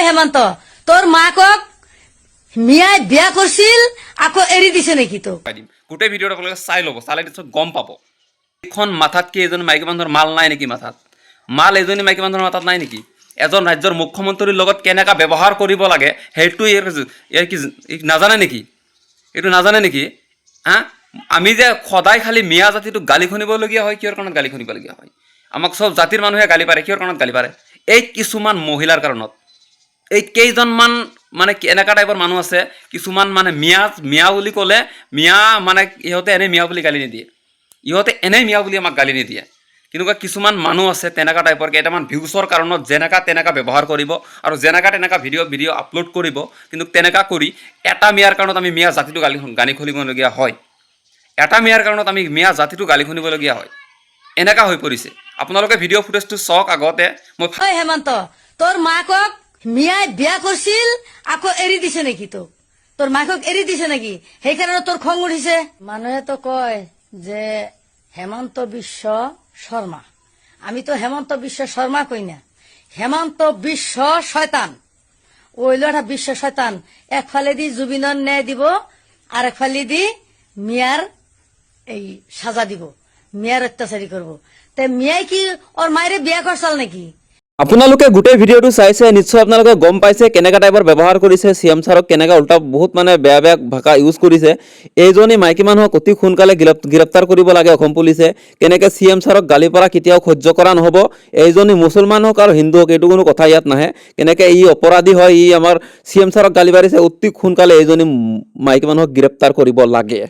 হেমন্ত তোৰ মাকক মিয়াই বিয়া কৰছিল আকৌ এৰি দিছে নেকি তো গোটেই ভিডিঅ'টো আপোনালোকে চাই ল'ব, চালে পিছত গম পাব এইখন মাথাত কি এজন মাইকী মানুহৰ মাল নাই নেকি? মাথাত মাল এজনী মাইকী মানুহৰ মাথাত নাই নেকি? এজন ৰাজ্যৰ মুখ্যমন্ত্ৰীৰ লগত কেনেকৈ ব্যৱহাৰ কৰিব লাগে সেইটো ইয়াৰ কি নাজানে নেকি? এইটো নাজানে নেকি? আমি যে সদায় খালি মিয়া জাতিটোক গালি শুনিবলগীয়া হয়, কিহৰ কাৰণত গালি শুনিবলগীয়া হয়? আমাক চব জাতিৰ মানুহে গালি পাৰে, কিহৰ কাৰণত গালি পাৰে? এই কিছুমান মহিলাৰ কাৰণত। এই কেইজনমান মানে এনেকুৱা টাইপৰ মানুহ আছে, কিছুমান মানে মিয়া বুলি ক'লে মিয়া মানে ইহঁতে এনেই মিয়া বুলি গালি নিদিয়ে, ইহঁতে এনেই মিয়া বুলি আমাক গালি নিদিয়ে। কিন্তু কিছুমান মানুহ আছে তেনেকুৱা টাইপৰ, কেইটামান ভিউচৰ কাৰণত যেনেকুৱা তেনেকুৱা ব্যৱহাৰ কৰিব আৰু যেনেকুৱা তেনেকুৱা ভিডিঅ' আপলোড কৰিব, কিন্তু তেনেকুৱা কৰি এটা মিয়াৰ কাৰণত আমি মিয়া জাতিটো গালি শুনিবলগীয়া হয়। এটা মিয়াৰ কাৰণত আমি মিয়া জাতিটো গালি শুনিবলগীয়া হয়। এনেকুৱা হৈ পৰিছে। আপোনালোকে ভিডিঅ' ফুটেজটো চাওক। আগতে মই হেমন্ত তোৰ মাকক মিয়াই বিয়া কৰছিল আকৌ এৰি দিছে নেকি তো? তোৰ মাকক এৰি দিছে নেকি? সেইকাৰণে তোর খং উঠিছে। মানুহে তো কয় যে হেমন্ত বিশ্ব শর্মা, আমি তো হেমন্ত বিশ্ব শর্মা কই না, হেমন্ত বিশ্ব শয়তান। ওইল একটা বিশ্ব শয়তান, একফালে দি জুবিনর ন্যায় দিব আর একফালে দি মিয়ার এই সাজা দিব, মিয়ার অত্যাচারী করব। তে মিয়াই কি ওর মায়ের বিয়া করছাল নাকি? আপোনালোকে গোটেই ভিডিঅ'টো চাইছে, নিশ্চয় আপোনালোকে গম পাইছে কেনেকুৱা টাইপৰ ব্যৱহাৰ কৰিছে চিএম ছাৰক, কেনেকৈ উল্টা বহুত মানে বেয়া বেয়া ভাষা ইউজ কৰিছে। এইজনী মাইকী মানুহক অতি সোনকালে গ্ৰেপ্তাৰ কৰিব লাগে অসম পুলিচে। কেনেকৈ চিএম ছাৰক গালি পৰা কেতিয়াও সহ্য কৰা নহ'ব। এইজনী মুছলমান হওক আৰু হিন্দু হওক, এইটো কোনো কথা ইয়াত নাহে। কেনেকৈ ই অপৰাধী হয়, ই আমাৰ চিএম ছাৰক গালি পাৰিছে, অতি সোনকালে এইজনী মাইকী মানুহক গ্ৰেপ্তাৰ কৰিব লাগে।